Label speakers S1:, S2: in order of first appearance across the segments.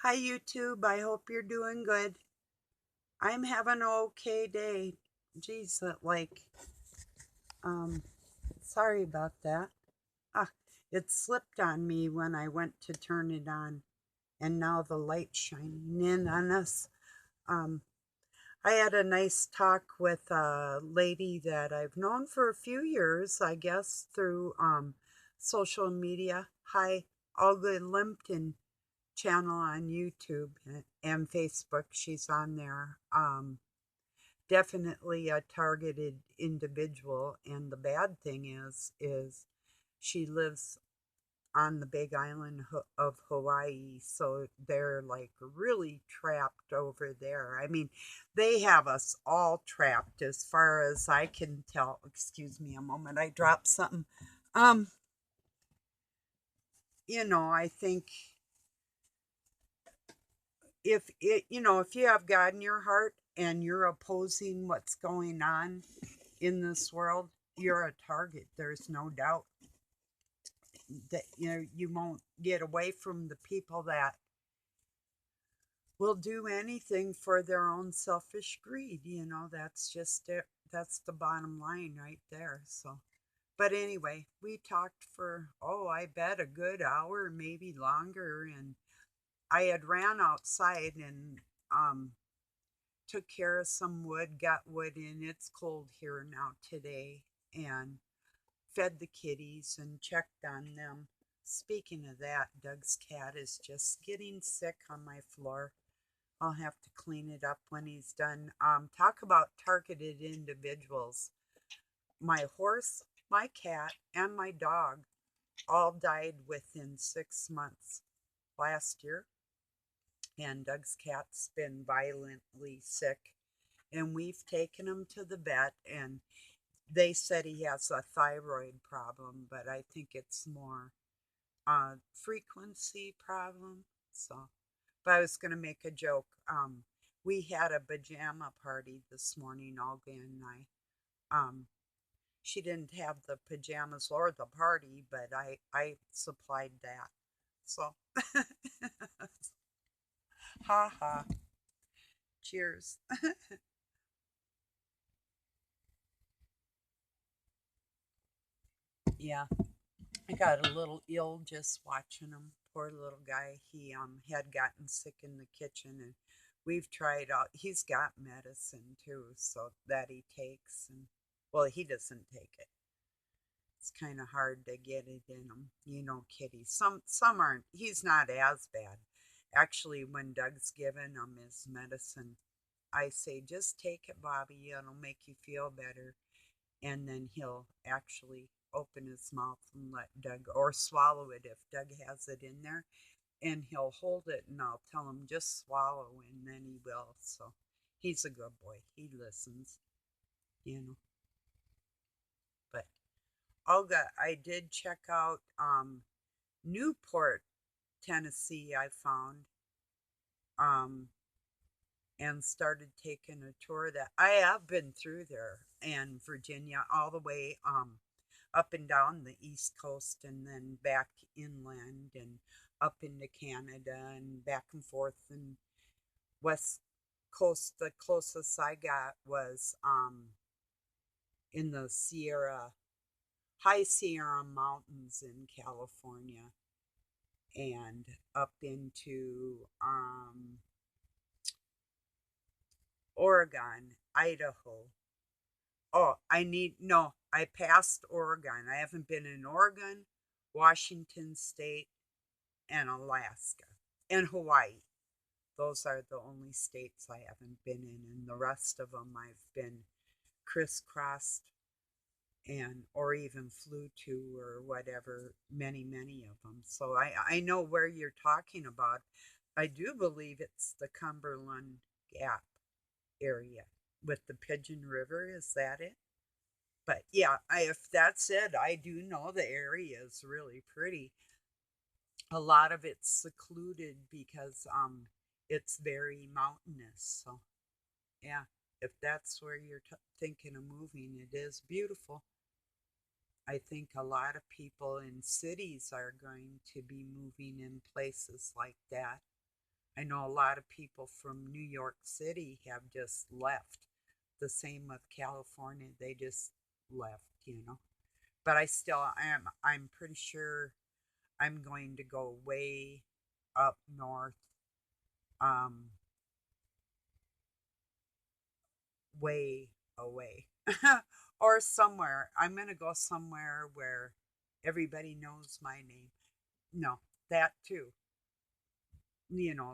S1: Hi YouTube, I hope you're doing good. I'm having an okay day. Geez, um, sorry about that. Ah, it slipped on me when I went to turn it on, and now the light's shining in on us. Um, I had a nice talk with a lady that I've known for a few years, I guess, through social media. Hi, Olga Limpton channel on YouTube and Facebook. She's on there. Definitely a targeted individual, and the bad thing is she lives on the big island of Hawaii, so they're like really trapped over there. I mean, they have us all trapped as far as I can tell. Excuse me a moment, I dropped something. Um, I think if you have God in your heart and you're opposing what's going on in this world, you're a target. There's no doubt that you won't get away from the people that will do anything for their own selfish greed. That's just it. That's the bottom line right there. So, but anyway, we talked for, I bet a good hour, maybe longer, and I had ran outside and took care of some wood, got wood in. It's cold here now today, and fed the kitties and checked on them. Speaking of that, Doug's cat is just getting sick on my floor. I'll have to clean it up when he's done. Talk about targeted individuals. My horse, my cat, and my dog all died within 6 months last year, and Doug's cat's been violently sick, and we've taken him to the vet, and they said he has a thyroid problem, but I think it's more frequency problem. So, but I was going to make a joke. We had a pajama party this morning, Olga and I. She didn't have the pajamas or the party, but I supplied that. So, ha ha. Cheers. Yeah, I got a little ill just watching him. Poor little guy. He had gotten sick in the kitchen, and we've tried out. He's got medicine too, so that he takes, and well, he doesn't take it. It's kind of hard to get it in him, Kitty. Some aren't. He's not as bad. Actually, when Doug's giving him his medicine, I say just take it, Bobby. It'll make you feel better, and then he'll actually open his mouth and let Doug, or swallow it if Doug has it in there, and he'll hold it, and I'll tell him just swallow, and then he will. So he's a good boy. He listens, you know. But Olga, I did check out Newport, Tennessee. I found um, and started taking a tour that I have been through there, and Virginia all the way up and down the East Coast, and then back inland and up into Canada and back and forth, and West Coast. The closest I got was in the High Sierra Mountains in California, and up into Oregon, Idaho. Oh, no, I passed Oregon. I haven't been in Oregon, Washington State, and Alaska, and Hawaii. Those are the only states I haven't been in, and the rest of them I've been crisscrossed and or even flew to or whatever, many of them. So I know where you're talking about. I do believe it's the Cumberland Gap area with the Pigeon River. Is that it? But yeah, if that's it, I do know the area is really pretty. A lot of it's secluded because it's very mountainous. So yeah, if that's where you're thinking of moving, it is beautiful. I think a lot of people in cities are going to be moving in places like that. I know a lot of people from New York City have just left. The same with California. They just left. But I still am. I'm pretty sure I'm going to go way up north, um, way away, or somewhere. I'm going to go somewhere where everybody knows my name. No, that too.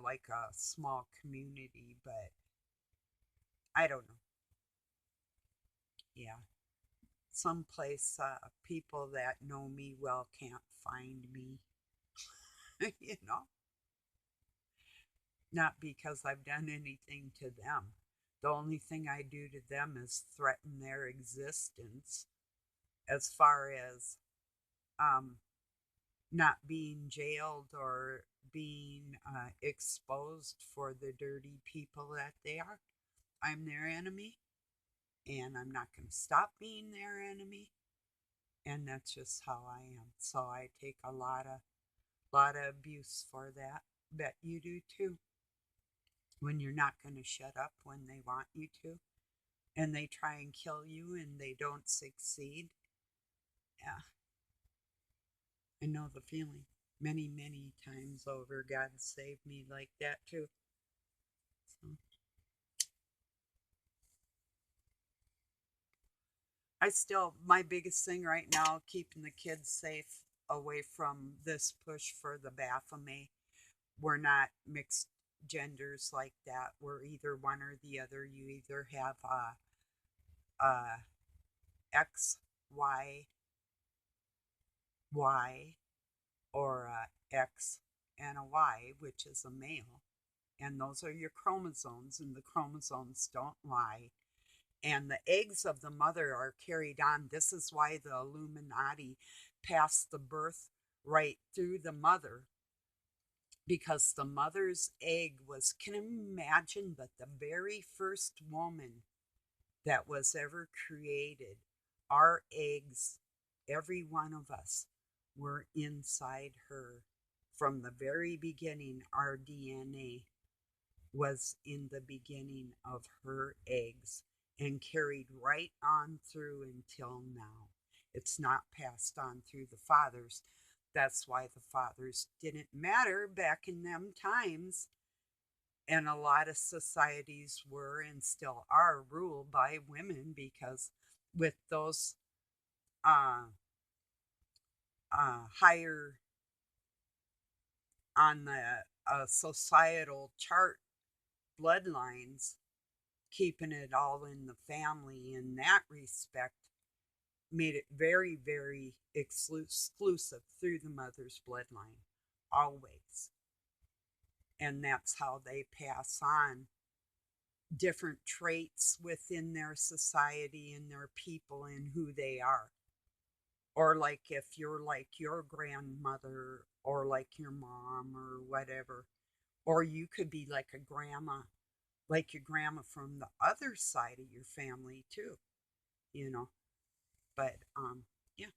S1: Like a small community, but I don't know. Yeah. Someplace people that know me well can't find me, you know, not because I've done anything to them. The only thing I do to them is threaten their existence as far as um, not being jailed or being exposed for the dirty people that they are. I'm their enemy, and I'm not going to stop being their enemy. And that's just how I am. So I take a lot of abuse for that. Bet you do too. When you're not going to shut up when they want you to, and they try and kill you and they don't succeed. Yeah, I know the feeling. Many, many times over, God saved me like that too. So my biggest thing right now, keeping the kids safe away from this push for the Baphomet. We're not mixed genders like that. We're either one or the other. You either have a X, Y, Y, or a X and a Y, which is a male. And those are your chromosomes, and the chromosomes don't lie. And the eggs of the mother are carried on. This is why the Illuminati passed the birth right through the mother, because the mother's egg was, can you imagine, but the very first woman that was ever created, our eggs, every one of us, were inside her. From the very beginning, our DNA was in the beginning of her eggs and carried right on through until now. It's not passed on through the fathers. That's why the fathers didn't matter back in them times. And a lot of societies were and still are ruled by women, because with those uh, higher on the societal chart bloodlines, keeping it all in the family in that respect made it very, very exclusive through the mother's bloodline, always. And that's how they pass on different traits within their society and their people and who they are. Or like if you're like your grandmother or like your mom or whatever, or you could be like a grandma, like your grandma from the other side of your family too, you know. But yeah,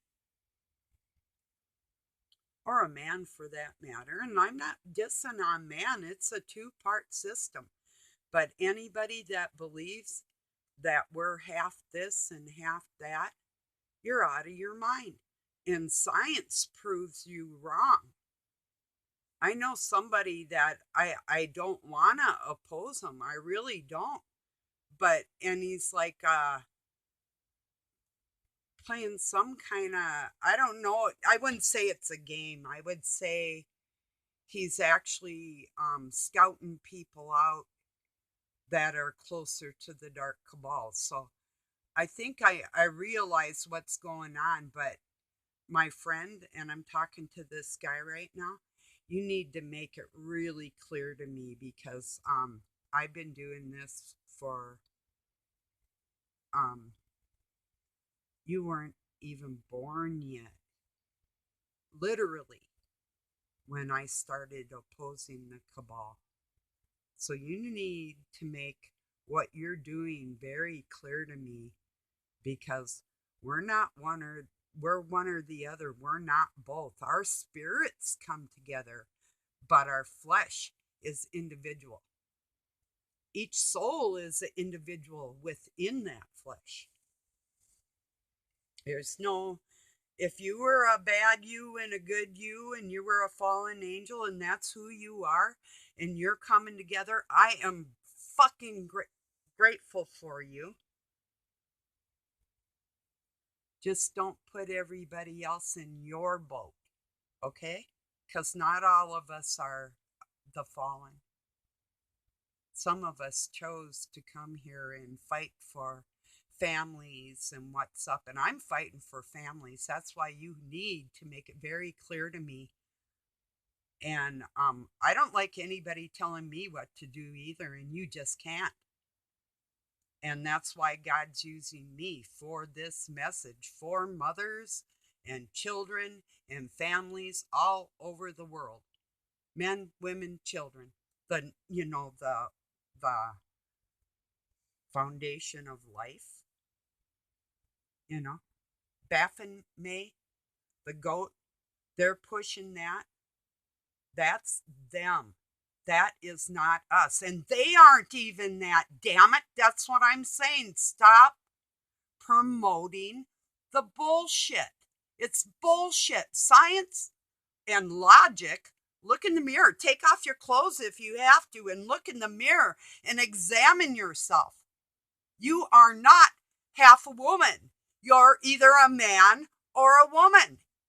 S1: or a man for that matter. And I'm not dissing on man, it's a two-part system. But anybody that believes that we're half this and half that, you're out of your mind. And science proves you wrong. I know somebody that I don't want to oppose him. I really don't. But, and he's like, playing some kind of, I don't know, I wouldn't say it's a game. I would say he's actually scouting people out that are closer to the dark cabal. So I think I realize what's going on. But my friend, and I'm talking to this guy right now, you need to make it really clear to me, because I've been doing this for um you weren't even born yet, literally, when I started opposing the cabal. So you need to make what you're doing very clear to me, because we're not one or we're one or the other. We're not both. Our spirits come together, but our flesh is individual. Each soul is an individual within that flesh. There's no, if you were a bad you and a good you and you were a fallen angel and that's who you are and you're coming together, I am fucking grateful for you. Just don't put everybody else in your boat, okay? Because not all of us are the fallen. Some of us chose to come here and fight for families and what's up. And I'm fighting for families. That's why you need to make it very clear to me. And I don't like anybody telling me what to do either, and you just can't. And that's why God's using me for this message for mothers and children and families all over the world. Men, women, children. The foundation of life. Baphomet, the goat, they're pushing that. That's them. That is not us. And they aren't even that. Damn it. That's what I'm saying. Stop promoting the bullshit. It's bullshit. Science and logic. Look in the mirror. Take off your clothes if you have to and look in the mirror and examine yourself. You are not half a woman. You're either a man or a woman.